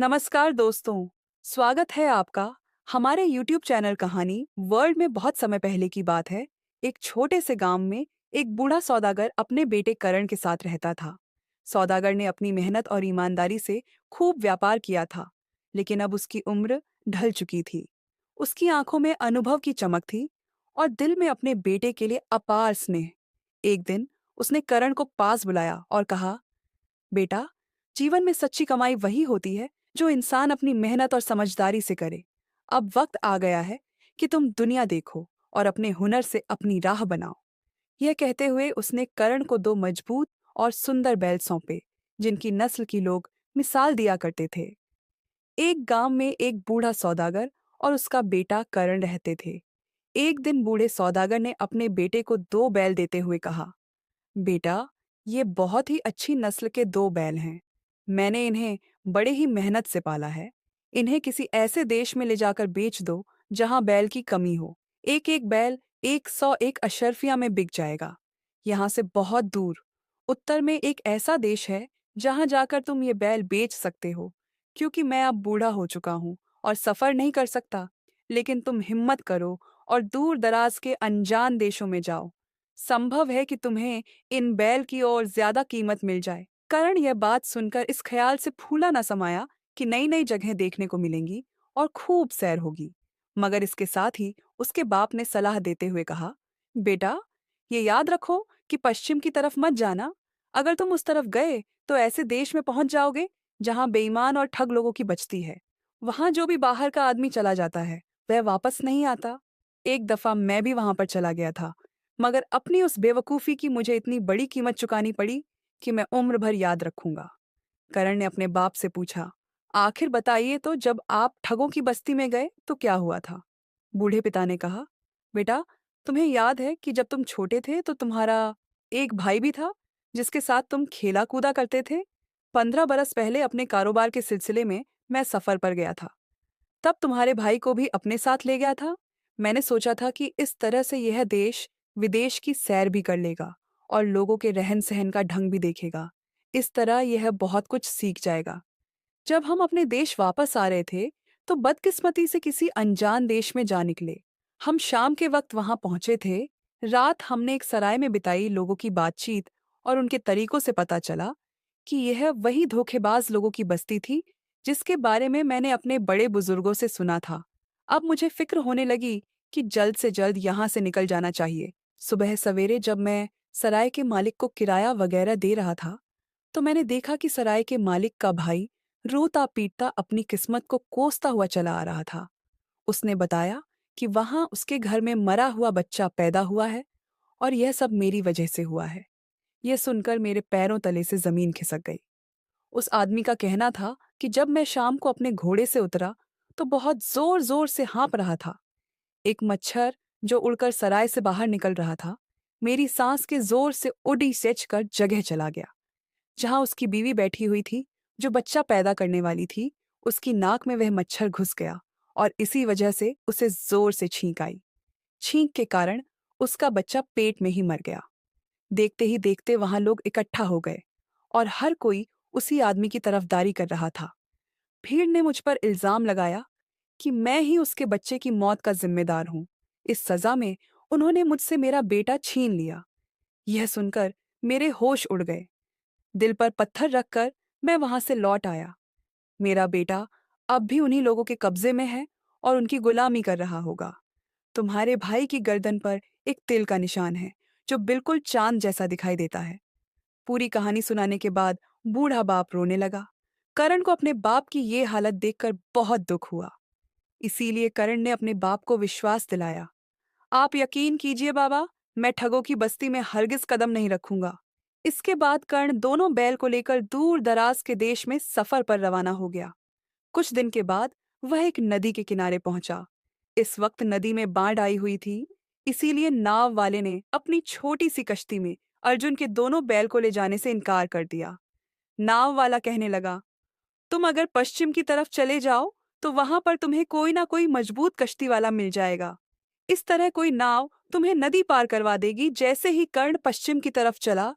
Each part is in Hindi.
नमस्कार दोस्तों। स्वागत है आपका हमारे YouTube चैनल कहानी वर्ल्ड में। बहुत समय पहले की बात है। एक छोटे से गांव में एक बूढ़ा सौदागर अपने बेटे करण के साथ रहता था। सौदागर ने अपनी मेहनत और ईमानदारी से खूब व्यापार किया था, लेकिन अब उसकी उम्र ढल चुकी थी। उसकी आंखों में अनुभव की चमक थी और दिल में अपने बेटे के लिए अपार स्नेह। एक दिन उसने करण को पास बुलाया और कहा, बेटा, जीवन में सच्ची कमाई वही होती है जो इंसान अपनी मेहनत और समझदारी से करे। अब वक्त आ गया है कि तुम दुनिया देखो और अपने हुनर से अपनी राह बनाओ। यह कहते हुए उसने करण को दो मजबूत और सुंदर बैल सौंपे, जिनकी नस्ल की लोग मिसाल दिया करते थे। एक गांव में एक बूढ़ा सौदागर और उसका बेटा करण रहते थे। एक दिन बूढ़े सौदागर ने अपने बेटे को दो बैल देते हुए कहा, बेटा, ये बहुत ही अच्छी नस्ल के दो बैल हैं। मैंने इन्हें बड़े ही मेहनत से पाला है। इन्हें किसी ऐसे देश में ले जाकर बेच दो जहां बैल की कमी हो। एक एक बैल 101 अशर्फिया में बिक जाएगा। यहाँ से बहुत दूर उत्तर में एक ऐसा देश है जहां जाकर तुम ये बैल बेच सकते हो। क्योंकि मैं अब बूढ़ा हो चुका हूँ और सफर नहीं कर सकता, लेकिन तुम हिम्मत करो और दूर दराज के अनजान देशों में जाओ। संभव है कि तुम्हें इन बैल की और ज्यादा कीमत मिल जाए। करण यह बात सुनकर इस ख्याल से फूला न समाया कि नई नई जगहें देखने को मिलेंगी और खूब सैर होगी। मगर इसके साथ ही उसके बाप ने सलाह देते हुए कहा, बेटा, ये याद रखो कि पश्चिम की तरफ मत जाना। अगर तुम उस तरफ गए तो ऐसे देश में पहुंच जाओगे जहां बेईमान और ठग लोगों की बचती है। वहां जो भी बाहर का आदमी चला जाता है वह वापस नहीं आता। एक दफा मैं भी वहां पर चला गया था, मगर अपनी उस बेवकूफ़ी की मुझे इतनी बड़ी कीमत चुकानी पड़ी कि मैं उम्र भर याद रखूंगा। करण ने अपने बाप से पूछा, आखिर बताइए तो, जब आप ठगों की बस्ती में गए तो क्या हुआ था? बूढ़े पिता ने कहा, बेटा, तुम्हें याद है कि जब तुम छोटे थे तो तुम्हारा एक भाई भी था जिसके साथ तुम खेला कूदा करते थे। 15 बरस पहले अपने कारोबार के सिलसिले में मैं सफर पर गया था। तब तुम्हारे भाई को भी अपने साथ ले गया था। मैंने सोचा था कि इस तरह से यह देश विदेश की सैर भी कर लेगा और लोगों के रहन सहन का ढंग भी देखेगा। इस तरह यह बहुत कुछ सीख जाएगा। जब हम अपने देश वापस आ रहे थे तो बदकिस्मती से किसी अनजान देश में जा निकले। हम शाम के वक्त वहां पहुंचे थे। रात हमने एक सराय में बिताई। लोगों की बातचीत और उनके तरीकों से पता चला कि यह वही धोखेबाज लोगों की बस्ती थी जिसके बारे में मैंने अपने बड़े बुजुर्गों से सुना था। अब मुझे फिक्र होने लगी कि जल्द से जल्द यहाँ से निकल जाना चाहिए। सुबह सवेरे जब मैं सराय के मालिक को किराया वगैरह दे रहा था तो मैंने देखा कि सराय के मालिक का भाई रोता पीटता अपनी किस्मत को कोसता हुआ चला आ रहा था। उसने बताया कि वहां उसके घर में मरा हुआ बच्चा पैदा हुआ है और यह सब मेरी वजह से हुआ है। यह सुनकर मेरे पैरों तले से जमीन खिसक गई। उस आदमी का कहना था कि जब मैं शाम को अपने घोड़े से उतरा तो बहुत जोर जोर से हाँफ रहा था। एक मच्छर जो उड़कर सराय से बाहर निकल रहा था, मेरी सांस के जोर से उड़ी सेच कर जगह चला गया जहां उसकी बीवी बैठी हुई थी, जो बच्चा पैदा करने वाली थी। उसकी नाक में वह मच्छर घुस गया और इसी वजह से उसे जोर से छींक आई। छींक के कारण उसका बच्चा पेट में ही मर गया। देखते ही देखते वहां लोग इकट्ठा हो गए और हर कोई उसी आदमी की तरफदारी कर रहा था। भीड़ ने मुझ पर इल्जाम लगाया कि मैं ही उसके बच्चे की मौत का जिम्मेदार हूं। इस सजा में उन्होंने मुझसे मेरा बेटा छीन लिया। यह सुनकर मेरे होश उड़ गए। दिल पर पत्थर रखकर मैं वहां से लौट आया। मेरा बेटा अब भी उन्हीं लोगों के कब्जे में है और उनकी गुलामी कर रहा होगा। तुम्हारे भाई की गर्दन पर एक तिल का निशान है जो बिल्कुल चांद जैसा दिखाई देता है। पूरी कहानी सुनाने के बाद बूढ़ा बाप रोने लगा। करण को अपने बाप की ये हालत देखकर बहुत दुख हुआ। इसीलिए करण ने अपने बाप को विश्वास दिलाया, आप यकीन कीजिए बाबा, मैं ठगों की बस्ती में हरगिज कदम नहीं रखूंगा। इसके बाद कर्ण दोनों बैल को लेकर दूर दराज के देश में सफर पर रवाना हो गया। कुछ दिन के बाद वह एक नदी के किनारे पहुंचा। इस वक्त नदी में बाढ़ आई हुई थी, इसीलिए नाव वाले ने अपनी छोटी सी कश्ती में अर्जुन के दोनों बैल को ले जाने से इनकार कर दिया। नाव वाला कहने लगा, तुम अगर पश्चिम की तरफ चले जाओ तो वहां पर तुम्हें कोई ना कोई मजबूत कश्ती वाला मिल जाएगा। इस तरह कोई नाव तुम्हें नदी पार करवा देगी। जैसे ही कर्ण पश्चिम की तरफ चला,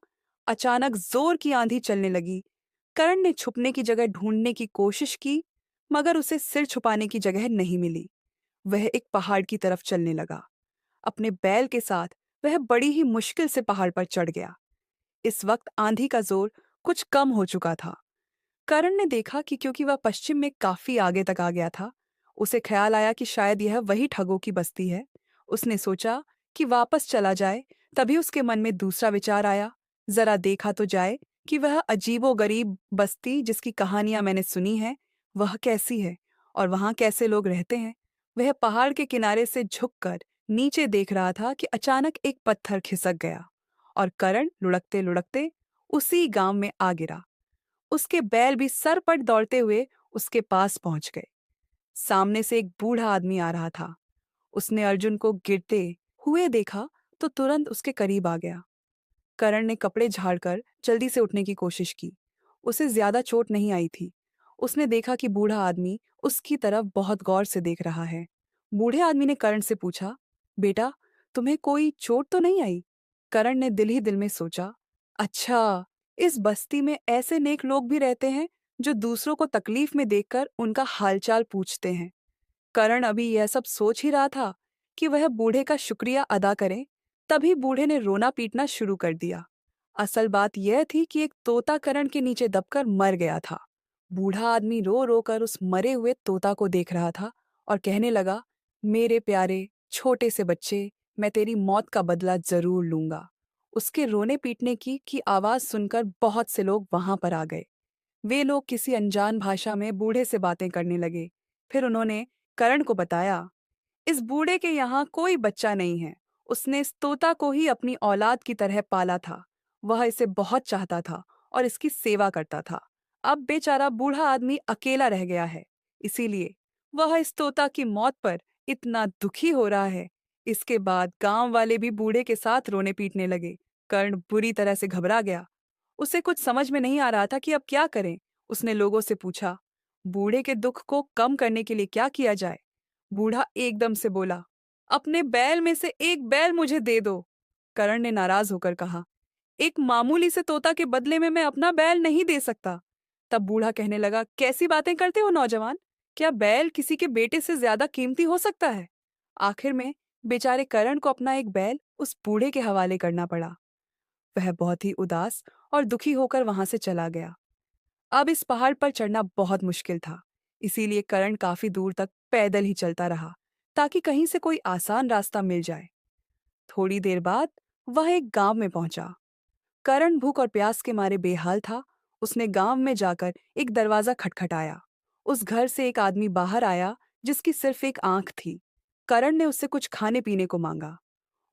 अचानक जोर की आंधी चलने लगी। कर्ण ने छुपने की जगह ढूंढने की कोशिश की, मगर उसे सिर छुपाने की जगह नहीं मिली। वह एक पहाड़ की तरफ चलने लगा। अपने बैल के साथ वह बड़ी ही मुश्किल से पहाड़ पर चढ़ गया। इस वक्त आंधी का जोर कुछ कम हो चुका था। करण ने देखा कि क्योंकि वह पश्चिम में काफी आगे तक आ गया था, उसे ख्याल आया कि शायद यह वही ठगों की बस्ती है। उसने सोचा कि वापस चला जाए। तभी उसके मन में दूसरा विचार आया, जरा देखा तो जाए कि वह अजीबोगरीब बस्ती जिसकी कहानियां मैंने सुनी हैं, वह कैसी है और वहां कैसे लोग रहते हैं। वह पहाड़ के किनारे से झुककर नीचे देख रहा था कि अचानक एक पत्थर खिसक गया और करण लुढ़कते लुढ़कते उसी गांव में आ गिरा। उसके बैल भी सरपट दौड़ते हुए उसके पास पहुंच गए। सामने से एक बूढ़ा आदमी आ रहा था। उसने अर्जुन को गिरते हुए देखा तो तुरंत उसके करीब आ गया। करण ने कपड़े झाड़कर जल्दी से उठने की कोशिश की। उसे ज्यादा चोट नहीं आई थी। उसने देखा कि बूढ़ा आदमी उसकी तरफ बहुत गौर से देख रहा है। बूढ़े आदमी ने करण से पूछा, बेटा, तुम्हें कोई चोट तो नहीं आई? करण ने दिल ही दिल में सोचा, अच्छा, इस बस्ती में ऐसे नेक लोग भी रहते हैं जो दूसरों को तकलीफ में देखकर उनका हालचाल पूछते हैं। करण अभी यह सब सोच ही रहा था कि वह बूढ़े का शुक्रिया अदा करे। तभी बूढ़े ने रोना पीटना शुरू कर दिया। असल बात यह थी कि एक तोता करण के नीचे दबकर मर गया था। बूढ़ा आदमी रो रो कर उस मरे हुए तोता को देख रहा था और कहने लगा, मेरे प्यारे छोटे से बच्चे, मैं तेरी मौत का बदला जरूर लूंगा। उसके रोने पीटने की आवाज सुनकर बहुत से लोग वहां पर आ गए। वे लोग किसी अनजान भाषा में बूढ़े से बातें करने लगे। फिर उन्होंने करण को बताया, इस बूढ़े के यहाँ कोई बच्चा नहीं है। उसने इस तोता को ही अपनी औलाद की तरह पाला था। वह इसे बहुत चाहता था और इसकी सेवा करता था। अब बेचारा बूढ़ा आदमी अकेला रह गया है, इसीलिए वह इस तोता की मौत पर इतना दुखी हो रहा है। इसके बाद गांव वाले भी बूढ़े के साथ रोने पीटने लगे। कर्ण बुरी तरह से घबरा गया। उसे कुछ समझ में नहीं आ रहा था कि अब क्या करें। उसने लोगों से पूछा, बूढ़े के दुख को कम करने के लिए क्या किया जाए? बूढ़ा एकदम से बोला, अपने बैल में से एक बैल मुझे दे दो। करण ने नाराज होकर कहा, एक मामूली से तोता के बदले में मैं अपना बैल नहीं दे सकता। तब बूढ़ा कहने लगा, कैसी बातें करते हो नौजवान? क्या बैल किसी के बेटे से ज्यादा कीमती हो सकता है? आखिर में बेचारे करण को अपना एक बैल उस बूढ़े के हवाले करना पड़ा। वह बहुत ही उदास और दुखी होकर वहां से चला गया। अब इस पहाड़ पर चढ़ना बहुत मुश्किल था, इसीलिए करण काफी दूर तक पैदल ही चलता रहा ताकि कहीं से कोई आसान रास्ता मिल जाए। थोड़ी देर बाद वह एक गांव में पहुंचा। करण भूख और प्यास के मारे बेहाल था। उसने गांव में जाकर एक दरवाजा खटखटाया। उस घर से एक आदमी बाहर आया जिसकी सिर्फ एक आंख थी। करण ने उससे कुछ खाने पीने को मांगा।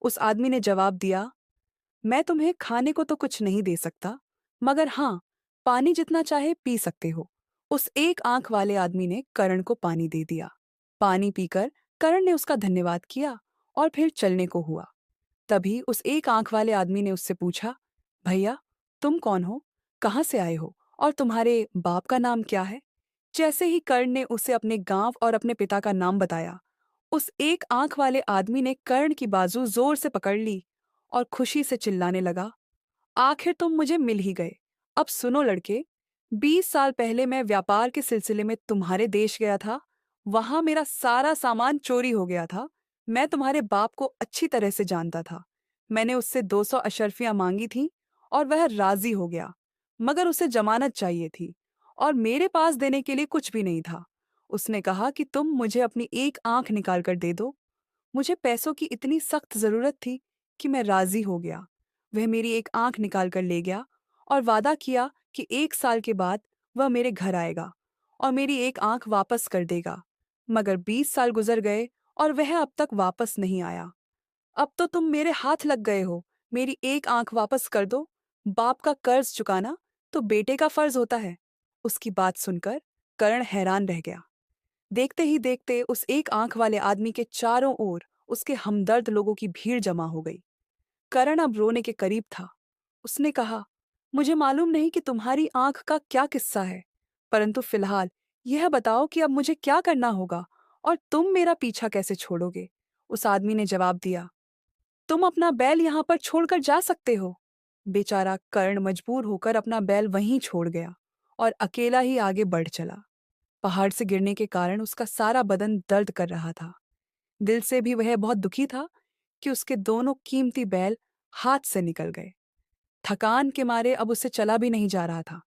उस आदमी ने जवाब दिया, मैं तुम्हें खाने को तो कुछ नहीं दे सकता, मगर हाँ, पानी जितना चाहे पी सकते हो। उस एक आंख वाले आदमी ने करण को पानी दे दिया। पानी पीकर करण ने उसका धन्यवाद किया और फिर चलने को हुआ। तभी उस एक आंख वाले आदमी ने उससे पूछा, भैया, तुम कौन हो? कहाँ से आए हो? और तुम्हारे बाप का नाम क्या है? जैसे ही कर्ण ने उसे अपने गांव और अपने पिता का नाम बताया, उस एक आंख वाले आदमी ने कर्ण की बाजू जोर से पकड़ ली और खुशी से चिल्लाने लगा, आखिर तुम मुझे मिल ही गए। अब सुनो लड़के, 20 साल पहले मैं व्यापार के सिलसिले में तुम्हारे देश गया था। वहां मेरा सारा सामान चोरी हो गया था। मैं तुम्हारे बाप को अच्छी तरह से जानता था। मैंने उससे 200 अशर्फियां मांगी थी और वह राजी हो गया, मगर उसे जमानत चाहिए थी और मेरे पास देने के लिए कुछ भी नहीं था। उसने कहा कि तुम मुझे अपनी एक आंख निकाल कर दे दो। मुझे पैसों की इतनी सख्त जरूरत थी कि मैं राजी हो गया। वह मेरी एक आंख निकाल कर ले गया और वादा किया कि 1 साल के बाद वह मेरे घर आएगा और मेरी एक आंख वापस कर देगा। मगर 20 साल गुजर गए और वह अब तक वापस नहीं आया। अब तो तुम मेरे हाथ लग गए हो। मेरी एक आंख वापस कर दो। बाप का कर्ज चुकाना तो बेटे का फर्ज होता है। उसकी बात सुनकर करण हैरान रह गया। देखते ही देखते उस एक आंख वाले आदमी के चारों ओर उसके हमदर्द लोगों की भीड़ जमा हो गई। करण अब रोने के करीब था। उसने कहा, मुझे मालूम नहीं कि तुम्हारी आंख का क्या किस्सा है, परंतु फिलहाल यह बताओ कि अब मुझे क्या करना होगा और तुम मेरा पीछा कैसे छोड़ोगे? उस आदमी ने जवाब दिया, तुम अपना बैल यहां पर छोड़कर जा सकते हो। बेचारा कर्ण मजबूर होकर अपना बैल वहीं छोड़ गया और अकेला ही आगे बढ़ चला। पहाड़ से गिरने के कारण उसका सारा बदन दर्द कर रहा था। दिल से भी वह बहुत दुखी था कि उसके दोनों कीमती बैल हाथ से निकल गए। थकान के मारे अब उससे चला भी नहीं जा रहा था।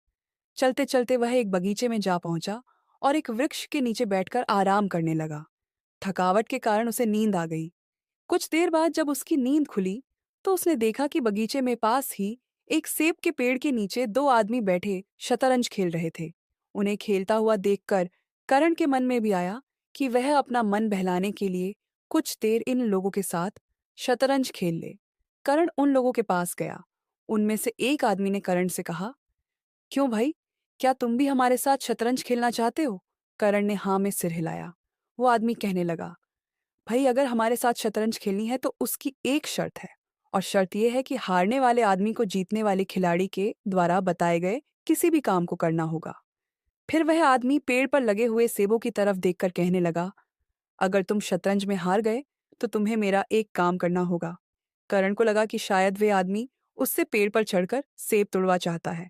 चलते चलते वह एक बगीचे में जा पहुंचा और एक वृक्ष के नीचे बैठकर आराम करने लगा। थकावट के कारण उसे नींद आ गई। कुछ देर बाद जब उसकी नींद खुली तो उसने देखा कि बगीचे में पास ही एक सेब के पेड़ के नीचे दो आदमी बैठे शतरंज खेल रहे थे। उन्हें खेलता हुआ देखकर करण के मन में भी आया कि वह अपना मन बहलाने के लिए कुछ देर इन लोगों के साथ शतरंज खेल ले। करण उन लोगों के पास गया। उनमें से एक आदमी ने करण से कहा, क्यों भाई, क्या तुम भी हमारे साथ शतरंज खेलना चाहते हो? करण ने हाँ में सिर हिलाया। वो आदमी कहने लगा, भाई अगर हमारे साथ शतरंज खेलनी है तो उसकी एक शर्त है, और शर्त यह है कि हारने वाले आदमी को जीतने वाले खिलाड़ी के द्वारा बताए गए किसी भी काम को करना होगा। फिर वह आदमी पेड़ पर लगे हुए सेबों की तरफ देखकर कहने लगा, अगर तुम शतरंज में हार गए तो तुम्हें मेरा एक काम करना होगा। करण को लगा कि शायद वे आदमी उससे पेड़ पर चढ़कर सेब तोड़वा चाहता है।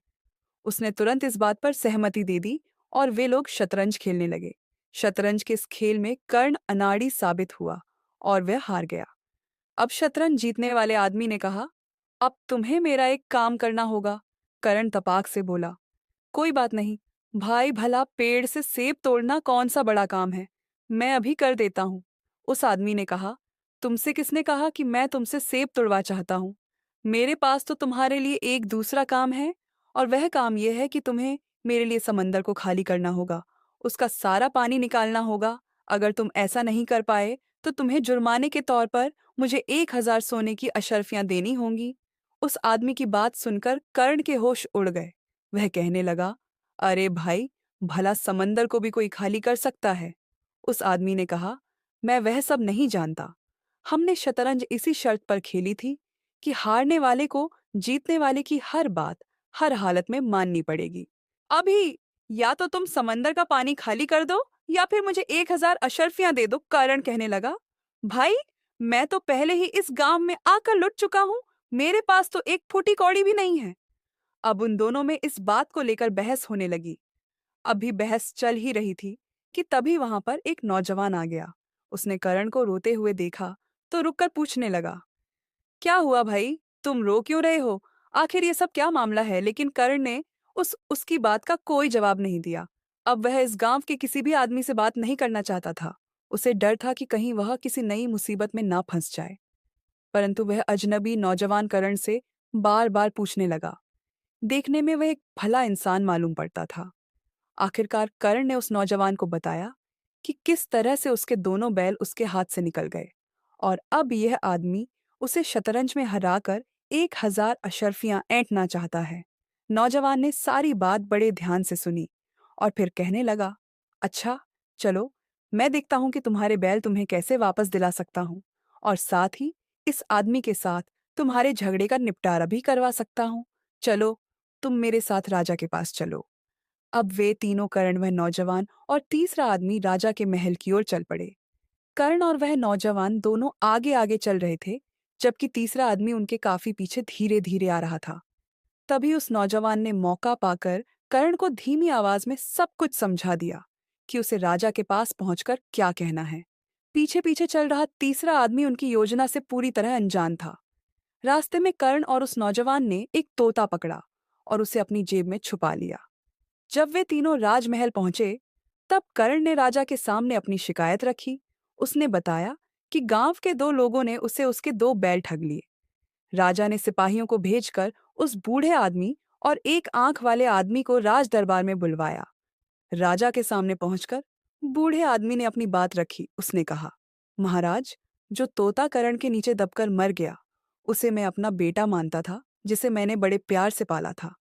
उसने तुरंत इस बात पर सहमति दे दी और वे लोग शतरंज खेलने लगे। शतरंज के इस खेल में कर्ण अनाड़ी साबित हुआ और वह हार गया। अब शतरंज जीतने वाले आदमी ने कहा, अब तुम्हें मेरा एक काम करना होगा। कर्ण तपाक से बोला, कोई बात नहीं भाई, भला पेड़ से सेब तोड़ना कौन सा बड़ा काम है, मैं अभी कर देता हूँ। उस आदमी ने कहा, तुमसे किसने कहा कि मैं तुमसे सेब तोड़वा चाहता हूँ? मेरे पास तो तुम्हारे लिए एक दूसरा काम है, और वह काम यह है कि तुम्हें मेरे लिए समंदर को खाली करना होगा, उसका सारा पानी निकालना होगा। अगर तुम ऐसा नहीं कर पाए तो तुम्हें जुर्माने के तौर पर मुझे 1,000 सोने की अशर्फियां देनी होंगी। उस आदमी की बात सुनकर कर्ण के होश उड़ गए। वह कहने लगा, अरे भाई, भला समंदर को भी कोई खाली कर सकता है? उस आदमी ने कहा, मैं वह सब नहीं जानता। हमने शतरंज इसी शर्त पर खेली थी कि हारने वाले को जीतने वाले की हर बात हर हालत में माननी पड़ेगी। अभी या तो तुम समंदर का पानी खाली कर दो या फिर मुझे 1,000 अशर्फियां दे दो, करण कहने लगा। भाई, मैं तो पहले ही इस गांव में आकर लुट चुका हूँ, मेरे पास तो एक फूटी कौड़ी भी नहीं है। अब उन दोनों में इस बात को लेकर बहस होने लगी। अभी बहस चल ही रही थी कि तभी वहां पर एक नौजवान आ गया। उसने करण को रोते हुए देखा तो रुककर पूछने लगा, क्या हुआ भाई, तुम रो क्यों रहे हो? आखिर ये सब क्या मामला है? लेकिन कर्ण ने उसकी बात का कोई जवाब नहीं दिया। अब वह इस गांव के किसी भी आदमी से बात नहीं करना चाहता था। उसे डर था कि कहीं वह किसी नई मुसीबत में ना फंस जाए। परंतु वह अजनबी नौजवान करण से बार बार पूछने लगा। देखने में वह एक भला इंसान मालूम पड़ता था। आखिरकार करण ने उस नौजवान को बताया कि किस तरह से उसके दोनों बैल उसके हाथ से निकल गए, और अब यह आदमी उसे शतरंज में हराकर 1,000 अशर्फियां ऐंठना चाहता है। नौजवान ने सारी बात बड़े ध्यान से सुनी और फिर कहने लगा, अच्छा, चलो, मैं देखता हूं कि तुम्हारे बैल तुम्हें कैसे वापस दिला सकता हूं, और साथ ही इस आदमी के साथ तुम्हारे झगड़े का निपटारा भी करवा सकता हूं। चलो, तुम मेरे साथ राजा के पास चलो। अब वे तीनों, कर्ण, वह नौजवान और तीसरा आदमी, राजा के महल की ओर चल पड़े। कर्ण और वह नौजवान दोनों आगे आगे चल रहे थे, जबकि तीसरा आदमी उनके काफी पीछे धीरे धीरे आ रहा था। तभी उस नौजवान ने मौका पाकर कर्ण को धीमी आवाज में सब कुछ समझा दिया कि उसे राजा के पास पहुंचकर क्या कहना है। पीछे पीछे चल रहा तीसरा आदमी उनकी योजना से पूरी तरह अनजान था। रास्ते में कर्ण और उस नौजवान ने एक तोता पकड़ा और उसे अपनी जेब में छुपा लिया। जब वे तीनों राजमहल पहुंचे, तब कर्ण ने राजा के सामने अपनी शिकायत रखी। उसने बताया कि गांव के दो लोगों ने उसे उसके दो बैल ठग लिए। राजा ने सिपाहियों को भेजकर उस बूढ़े आदमी और एक आंख वाले आदमी को राज दरबार में बुलवाया। राजा के सामने पहुंचकर बूढ़े आदमी ने अपनी बात रखी। उसने कहा, महाराज, जो तोता कर्ण के नीचे दबकर मर गया, उसे मैं अपना बेटा मानता था, जिसे मैंने बड़े प्यार से पाला था।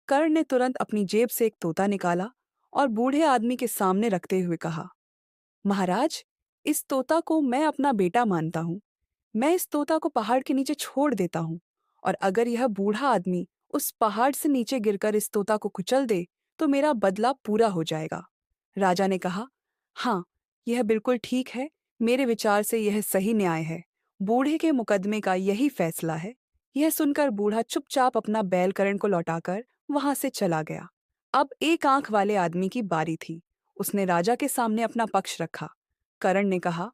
कर्ण ने तुरंत अपनी जेब से एक तोता निकाला और बूढ़े आदमी के सामने रखते हुए कहा, महाराज, इस तोता को मैं अपना बेटा मानता हूँ। मैं इस तोता को पहाड़ के नीचे छोड़ देता हूँ, और अगर यह बूढ़ा आदमी उस पहाड़ से नीचे गिरकर इस तोता को कुचल दे तो मेरा बदला पूरा हो जाएगा। राजा ने कहा, हाँ, यह बिल्कुल ठीक है, मेरे विचार से यह सही न्याय है। बूढ़े के मुकदमे का यही फैसला है। यह सुनकर बूढ़ा चुपचाप अपना बैल कर्ण को लौटाकर वहां से चला गया। अब एक आंख वाले आदमी की बारी थी। उसने राजा के सामने अपना पक्ष रखा। करण ने कहा,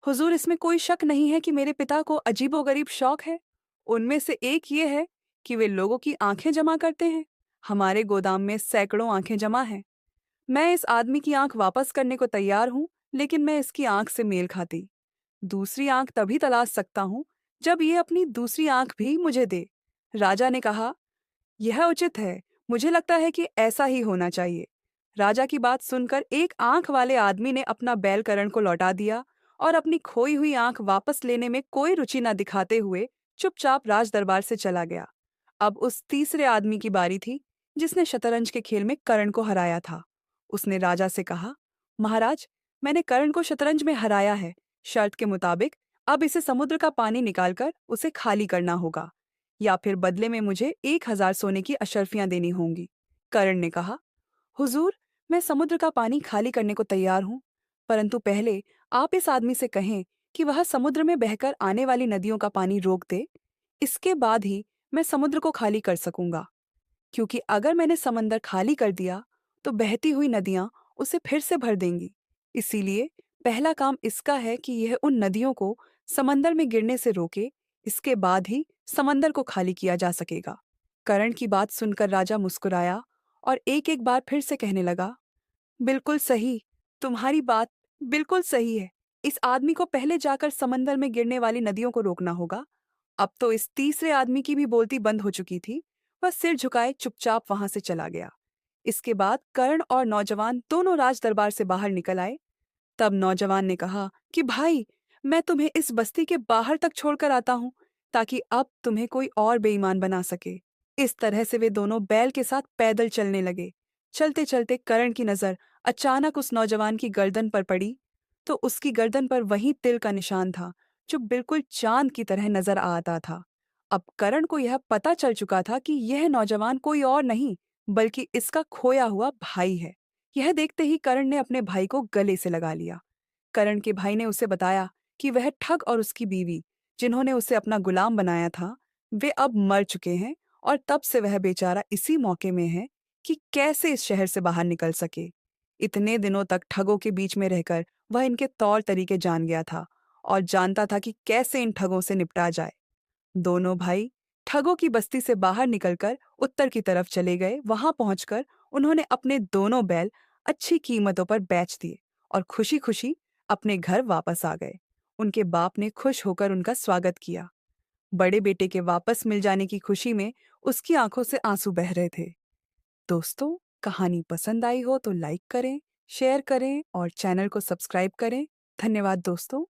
हुजूर, इसमें कोई शक नहीं है कि मेरे पिता को अजीबोगरीब शौक है। उनमें से एक ये है कि वे लोगों की आंखें जमा करते हैं। हमारे गोदाम में सैकड़ों आंखें जमा हैं। मैं इस आदमी की आंख वापस करने को तैयार हूं, लेकिन मैं इसकी आंख से मेल खाती दूसरी आंख तभी तलाश सकता हूं जब ये अपनी दूसरी आंख भी मुझे दे। राजा ने कहा, यह उचित है। मुझे लगता है कि ऐसा ही होना चाहिए। राजा की बात सुनकर एक आंख वाले आदमी ने अपना बैल करण को लौटा दिया और अपनी खोई हुई आंख वापस लेने में कोई रुचि न दिखाते हुए चुपचाप राज दरबार से चला गया। अब उस तीसरे आदमी की बारी थी, जिसने शतरंज के खेल में करण को हराया था। उसने राजा से कहा, महाराज, मैंने करण को शतरंज में हराया है। शर्त के मुताबिक अब इसे समुद्र का पानी निकालकर उसे खाली करना होगा, या फिर बदले में मुझे 1,000 सोने की अशर्फियां देनी होंगी। करण ने कहा, हुजूर, मैं समुद्र का पानी खाली करने को तैयार हूं, परंतु पहले आप इस आदमी से कहें कि वह समुद्र में बहकर आने वाली नदियों का पानी रोक दे। इसके बाद ही मैं समुद्र को खाली कर सकूंगा, क्योंकि अगर मैंने समंदर खाली कर दिया तो बहती हुई नदियां उसे फिर से भर देंगी। इसीलिए पहला काम इसका है कि यह उन नदियों को समंदर में गिरने से रोके। इसके बाद ही समंदर को खाली किया जा सकेगा। करण की बात सुनकर राजा मुस्कुराया और एक एक बार फिर से कहने लगा, बिल्कुल सही। तुम्हारी बात बिल्कुल सही है। इस आदमी को पहले जाकर समंदर में गिरने वाली नदियों को रोकना होगा। अब तो इस तीसरे आदमी की भी बोलती बंद हो चुकी थी। वह सिर झुकाए चुपचाप वहां से चला गया। इसके बाद कर्ण और नौजवान दोनों राज दरबार से बाहर निकल आए। तब नौजवान ने कहा कि भाई, मैं तुम्हें इस बस्ती के बाहर तक छोड़कर आता हूं, ताकि अब तुम्हें कोई और बेईमान बना सके। इस तरह से वे दोनों बैल के साथ पैदल चलने लगे। चलते चलते करण की नजर अचानक उस नौजवान की गर्दन पर पड़ी, तो उसकी गर्दन पर वही तिल का निशान था, जो बिल्कुल चांद की तरह नजर आता था। अब करण को यह पता चल चुका था कि यह नौजवान कोई और नहीं, बल्कि इसका खोया हुआ भाई है। यह देखते ही करण ने अपने भाई को गले से लगा लिया। करण के भाई ने उसे बताया कि वह ठग और उसकी बीवी, जिन्होंने उसे अपना गुलाम बनाया था, वे अब मर चुके हैं, और तब से वह बेचारा इसी मौके में है कि कैसे इस शहर से बाहर निकल सके। इतने दिनों तक ठगों के बीच में रहकर वह इनके तौर तरीके जान गया था और जानता था कि कैसे इन ठगों से निपटा जाए। दोनों भाई ठगों की बस्ती से बाहर निकलकर उत्तर की तरफ चले गए। वहां पहुंचकर उन्होंने अपने दोनों बैल अच्छी कीमतों पर बेच दिए और खुशी खुशी अपने घर वापस आ गए। उनके बाप ने खुश होकर उनका स्वागत किया। बड़े बेटे के वापस मिल जाने की खुशी में उसकी आंखों से आंसू बह रहे थे। दोस्तों, कहानी पसंद आई हो तो लाइक करें, शेयर करें और चैनल को सब्सक्राइब करें। धन्यवाद दोस्तों।